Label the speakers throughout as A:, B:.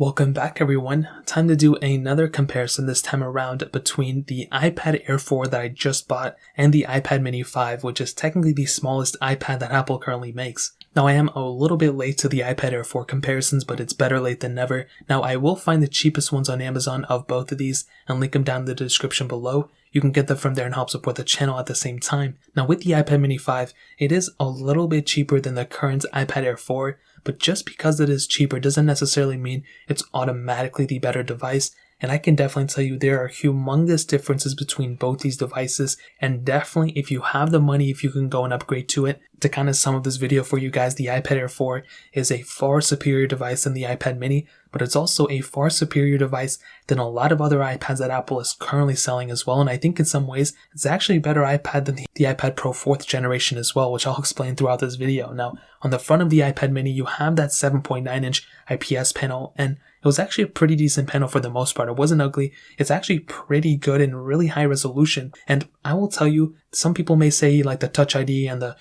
A: Welcome back everyone. Time to do another comparison this time around between the iPad Air 4 that I just bought and the iPad mini 5, which is technically the smallest iPad that Apple currently makes. Now I am a little bit late to the iPad Air 4 comparisons, but it's better late than never. Now I will find the cheapest ones on Amazon of both of these and link them down in the description below. You can get them from there and help support the channel at the same time. Now with the iPad mini 5, it is a little bit cheaper than the current iPad Air 4, but just because it is cheaper doesn't necessarily mean it's automatically the better device. And I can definitely tell you there are humongous differences between both these devices, and definitely if you have the money, if you can go and upgrade to it. To kind of sum up this video for you guys, the iPad Air 4 is a far superior device than the iPad mini, but it's also a far superior device than a lot of other iPads that Apple is currently selling as well. And I think in some ways it's actually a better iPad than the iPad Pro 4th generation as well, which I'll explain throughout this video. Now on the front of the iPad mini you have that 7.9-inch IPS panel, and it was actually a pretty decent panel for the most part. It wasn't ugly. It's actually pretty good and really high resolution. And I will tell you, some people may say like the Touch ID and the,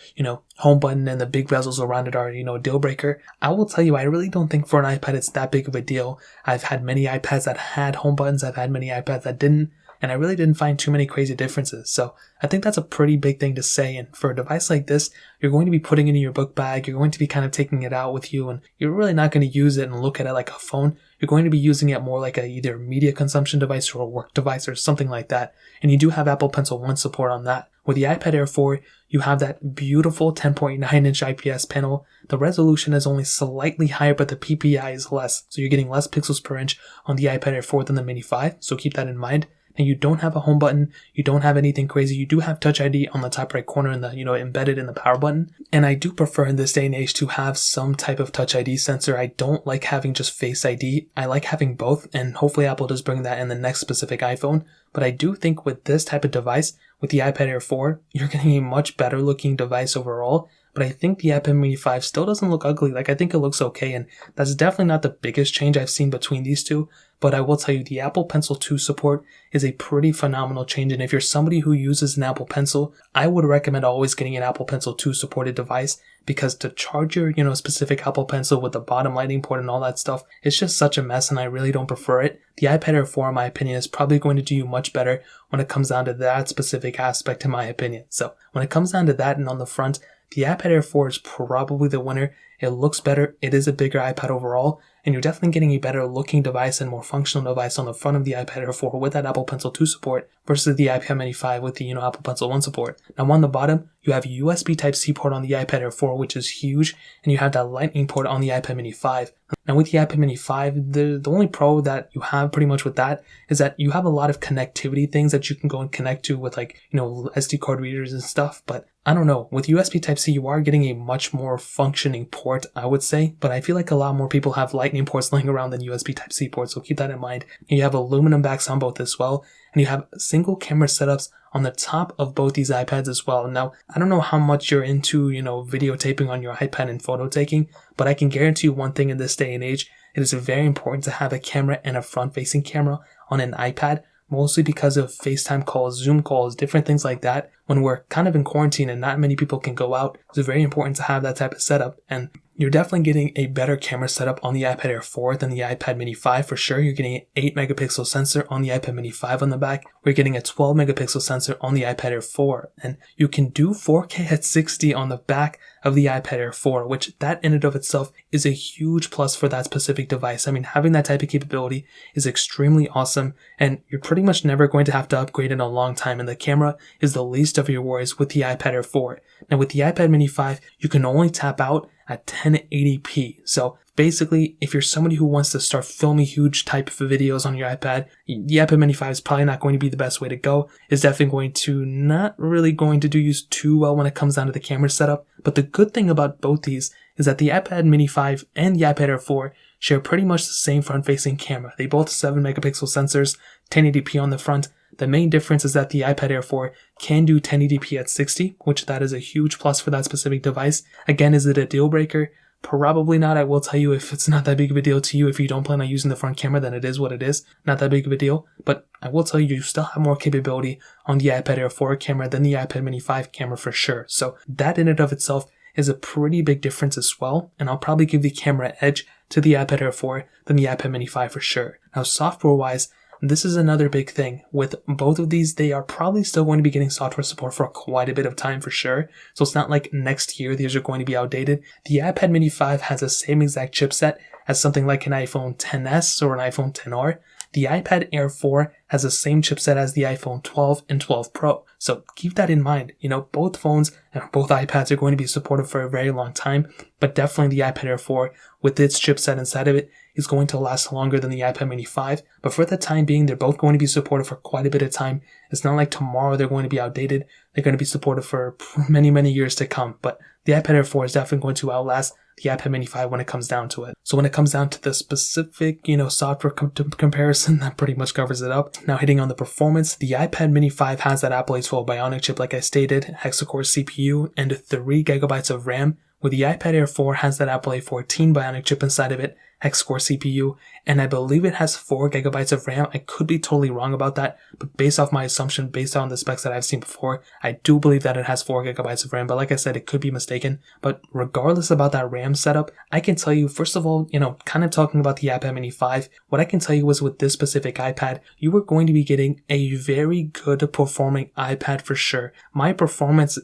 A: home button and the big bezels around it are, a deal breaker. I will tell you, I really don't think for an iPad it's that big of a deal. I've had many iPads that had home buttons. I've had many iPads that didn't. And I really didn't find too many crazy differences. So I think that's a pretty big thing to say. And for a device like this, you're going to be putting it in your book bag. You're going to be kind of taking it out with you, and you're really not going to use it and look at it like a phone. You're going to be using it more like a either media consumption device or a work device or something like that. And you do have Apple Pencil 1 support on that. With the iPad Air 4, you have that beautiful 10.9-inch IPS panel. The resolution is only slightly higher, but the PPI is less. So you're getting less pixels per inch on the iPad Air 4 than the Mini 5. So keep that in mind. And you don't have a home button, you don't have anything crazy. You do have Touch ID on the top right corner and the, embedded in the power button. And I do prefer in this day and age to have some type of Touch ID sensor. I don't like having just Face ID. I like having both, and hopefully Apple does bring that in the next specific iPhone. But I do think with this type of device, with the iPad Air 4, you're getting a much better looking device overall. But I think the iPad mini 5 still doesn't look ugly. Like, I think it looks okay, and that's definitely not the biggest change I've seen between these two. But I will tell you, the Apple Pencil 2 support is a pretty phenomenal change. And if you're somebody who uses an Apple Pencil, I would recommend always getting an Apple Pencil 2 supported device, because to charge your, specific Apple Pencil with the bottom lightning port and all that stuff, it's just such a mess, and I really don't prefer it. The iPad Air 4, in my opinion, is probably going to do you much better when it comes down to that specific aspect, in my opinion. So when it comes down to that, and on the front, the iPad Air 4 is probably the winner. It looks better, it is a bigger iPad overall, and you're definitely getting a better looking device and more functional device on the front of the iPad Air 4 with that Apple Pencil 2 support versus the iPad mini 5 with the Apple Pencil 1 support. Now on the bottom, you have USB Type-C port on the iPad Air 4, which is huge, and you have that Lightning port on the iPad mini 5. Now with the iPad mini 5, the only pro that you have pretty much with that is that you have a lot of connectivity things that you can go and connect to with SD card readers and stuff, but I don't know, with USB Type-C you are getting a much more functioning port, I would say, but I feel like a lot more people have Lightning ports laying around than USB Type-C ports, so keep that in mind. And you have aluminum backs on both as well, and you have single camera setups on the top of both these iPads as well. Now, I don't know how much you're into, videotaping on your iPad and photo taking, but I can guarantee you one thing in this day and age, it is very important to have a camera and a front-facing camera on an iPad, mostly because of FaceTime calls, Zoom calls, different things like that. When we're kind of in quarantine and not many people can go out, it's very important to have that type of setup. And you're definitely getting a better camera setup on the iPad Air 4 than the iPad mini 5 for sure. You're getting an 8 megapixel sensor on the iPad mini 5 on the back. We're getting a 12 megapixel sensor on the iPad Air 4. And you can do 4K at 60 on the back of the iPad Air 4, which that in and of itself is a huge plus for that specific device. I mean, having that type of capability is extremely awesome, and you're pretty much never going to have to upgrade in a long time, and the camera is the least of your worries with the iPad Air 4. Now with the iPad mini 5, you can only tap out at 1080p. So basically, if you're somebody who wants to start filming huge type of videos on your iPad, the iPad mini 5 is probably not going to be the best way to go. It's definitely going to not really going to do you too well when it comes down to the camera setup. But the good thing about both these is that the iPad mini 5 and the iPad Air 4 share pretty much the same front-facing camera. They both have 7 megapixel sensors, 1080p on the front. The main difference is that the iPad Air 4 can do 1080p at 60, which that is a huge plus for that specific device. Again, is it a deal breaker? Probably not. I will tell you, if it's not that big of a deal to you, if you don't plan on using the front camera, then it is what it is. Not that big of a deal. But I will tell you, you still have more capability on the iPad Air 4 camera than the iPad mini 5 camera for sure. So that in and of itself is a pretty big difference as well. And I'll probably give the camera edge to the iPad Air 4 than the iPad mini 5 for sure. Now, software-wise, this is another big thing. With both of these, they are probably still going to be getting software support for quite a bit of time for sure. So it's not like next year these are going to be outdated. The iPad mini 5 has the same exact chipset as something like an iPhone XS or an iPhone XR. The iPad Air 4 has the same chipset as the iPhone 12 and 12 Pro. So keep that in mind. Both phones and both iPads are going to be supported for a very long time, but definitely the iPad Air 4 with its chipset inside of it is going to last longer than the iPad mini 5. But for the time being, they're both going to be supported for quite a bit of time. It's not like tomorrow they're going to be outdated. They're going to be supported for many, many years to come. But the iPad Air 4 is definitely going to outlast the iPad mini 5 when it comes down to it. So when it comes down to the specific, software comparison, that pretty much covers it up. Now hitting on the performance, the iPad mini 5 has that Apple A12 Bionic chip like I stated, hexa-core CPU, and 3 GB of RAM, where the iPad Air 4 has that Apple A14 Bionic chip inside of it, hexa-core CPU, and I believe it has 4 GB of RAM. I could be totally wrong about that, but based off my assumption, based on the specs that I've seen before, I do believe that it has 4 GB of RAM, but like I said, it could be mistaken. But regardless about that RAM setup, I can tell you, first of all, kind of talking about the iPad mini 5, what I can tell you is with this specific iPad, you are going to be getting a very good performing iPad for sure. My performance,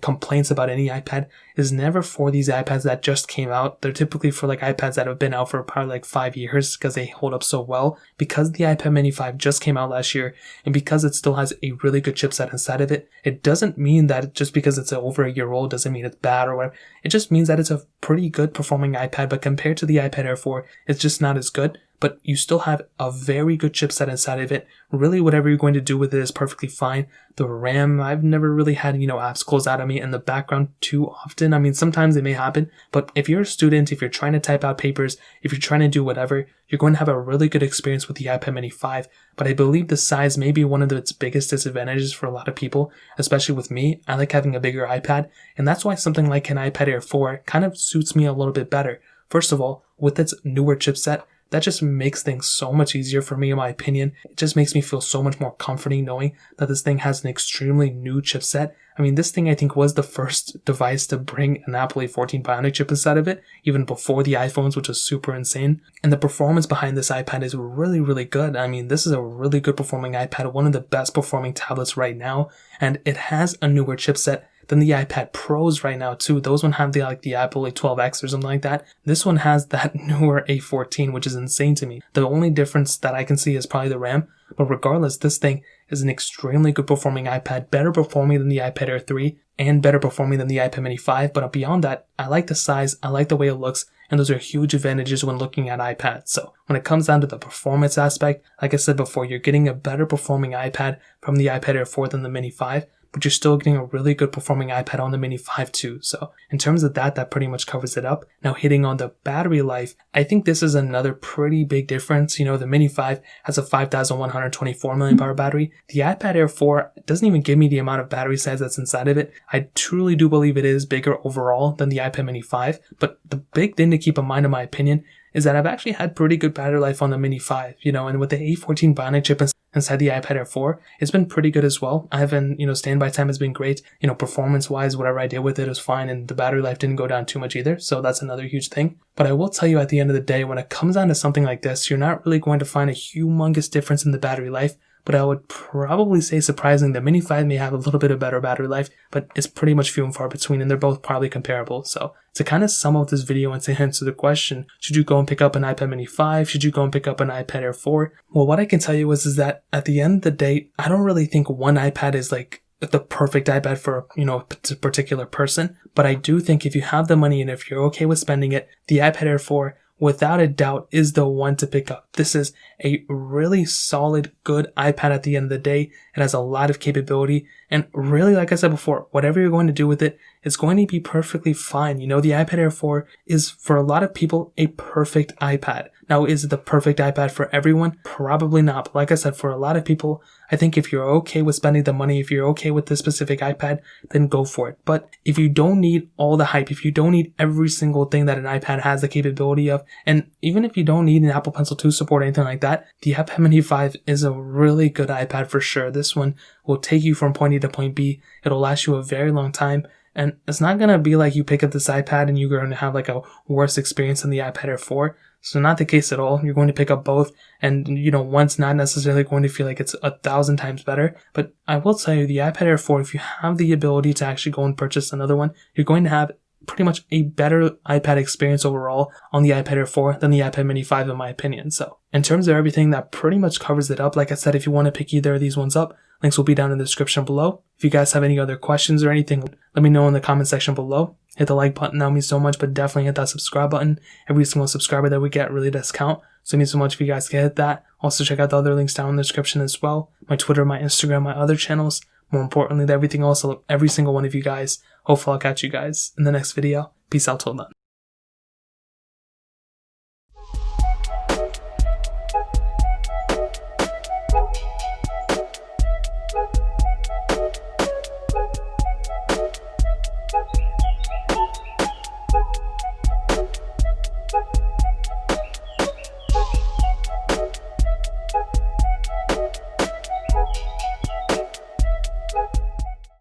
A: complaints about any iPad is never for these iPads that just came out. They're typically for like iPads that have been out for probably like 5 years because they hold up so well. Because the iPad mini 5 just came out last year, and because it still has a really good chipset inside of it, it doesn't mean that just because it's over a year old doesn't mean it's bad or whatever. It just means that it's a pretty good performing iPad, but compared to the iPad Air 4, it's just not as good. But you still have a very good chipset inside of it. Really, whatever you're going to do with it is perfectly fine. The RAM, I've never really had, apps close out on me in the background too often. I mean, sometimes it may happen, but if you're a student, if you're trying to type out papers, if you're trying to do whatever, you're going to have a really good experience with the iPad mini 5. But I believe the size may be one of its biggest disadvantages for a lot of people, especially with me. I like having a bigger iPad, and that's why something like an iPad Air 4 kind of suits me a little bit better. First of all, with its newer chipset, that just makes things so much easier for me, in my opinion. It just makes me feel so much more comforting knowing that this thing has an extremely new chipset. I mean, this thing I think was the first device to bring an Apple A14 Bionic chip inside of it, even before the iPhones, which is super insane. And the performance behind this iPad is really, really good. I mean, this is a really good performing iPad, one of the best performing tablets right now, and it has a newer chipset than the iPad Pros right now too. Those one have the Apple A12X or something like that. This one has that newer A14, which is insane to me. The only difference that I can see is probably the RAM, but regardless, this thing is an extremely good performing iPad, better performing than the iPad Air 3 and better performing than the iPad mini 5. But beyond that, I like the size, I like the way it looks, and those are huge advantages when looking at iPads. So when it comes down to the performance aspect, like I said before, you're getting a better performing iPad from the iPad Air 4 than the mini 5. But you're still getting a really good performing iPad on the mini 5 too. So in terms of that pretty much covers it up. Now hitting on the battery life, I think this is another pretty big difference. The mini 5 has a 5,124 mAh battery. The iPad Air 4 doesn't even give me the amount of battery size that's inside of it. I truly do believe it is bigger overall than the iPad mini 5. But the big thing to keep in mind, in my opinion, is that I've actually had pretty good battery life on the mini 5, and with the A14 Bionic chip inside the iPad Air 4, it's been pretty good as well. I haven't, standby time has been great. Performance wise, whatever I did with it was fine, and the battery life didn't go down too much either. So that's another huge thing. But I will tell you, at the end of the day, when it comes down to something like this, you're not really going to find a humongous difference in the battery life. But I would probably say, surprising, the mini 5 may have a little bit of better battery life, but it's pretty much few and far between, and they're both probably comparable. So to kind of sum up this video and to answer the question, should you go and pick up an iPad mini 5? Should you go and pick up an iPad Air 4? Well, what I can tell you is that at the end of the day, I don't really think one iPad is like the perfect iPad for, a particular person. But I do think if you have the money and if you're okay with spending it, the iPad Air 4 without a doubt is the one to pick up. This is a really solid, good iPad at the end of the day. It has a lot of capability, and really, like I said before, whatever you're going to do with it, it's going to be perfectly fine. The iPad Air 4 is, for a lot of people, a perfect iPad. Now, is it the perfect iPad for everyone? Probably not. But like I said, for a lot of people, I think if you're okay with spending the money, if you're okay with this specific iPad, then go for it. But if you don't need all the hype, if you don't need every single thing that an iPad has the capability of, and even if you don't need an Apple Pencil 2 support or anything like that, the iPad mini 5 is a really good iPad for sure. This one will take you from point A to point B. It'll last you a very long time. And it's not going to be like you pick up this iPad and you're going to have like a worse experience than the iPad Air 4. So not the case at all. You're going to pick up both, and one's not necessarily going to feel like it's 1,000 times better. But I will tell you, the iPad Air 4, if you have the ability to actually go and purchase another one, you're going to have pretty much a better iPad experience overall on the iPad Air 4 than the iPad mini 5 in my opinion. So in terms of everything, that pretty much covers it up. Like I said, if you want to pick either of these ones up, links will be down in the description below. If you guys have any other questions or anything, let me know in the comment section below. Hit the like button, that means so much, but definitely hit that subscribe button. Every single subscriber that we get really does count, so it means so much if you guys can hit that. Also check out the other links down in the description as well. My Twitter, my Instagram, my other channels. More importantly than everything else, I love every single one of you guys. Hopefully I'll catch you guys in the next video. Peace out till then.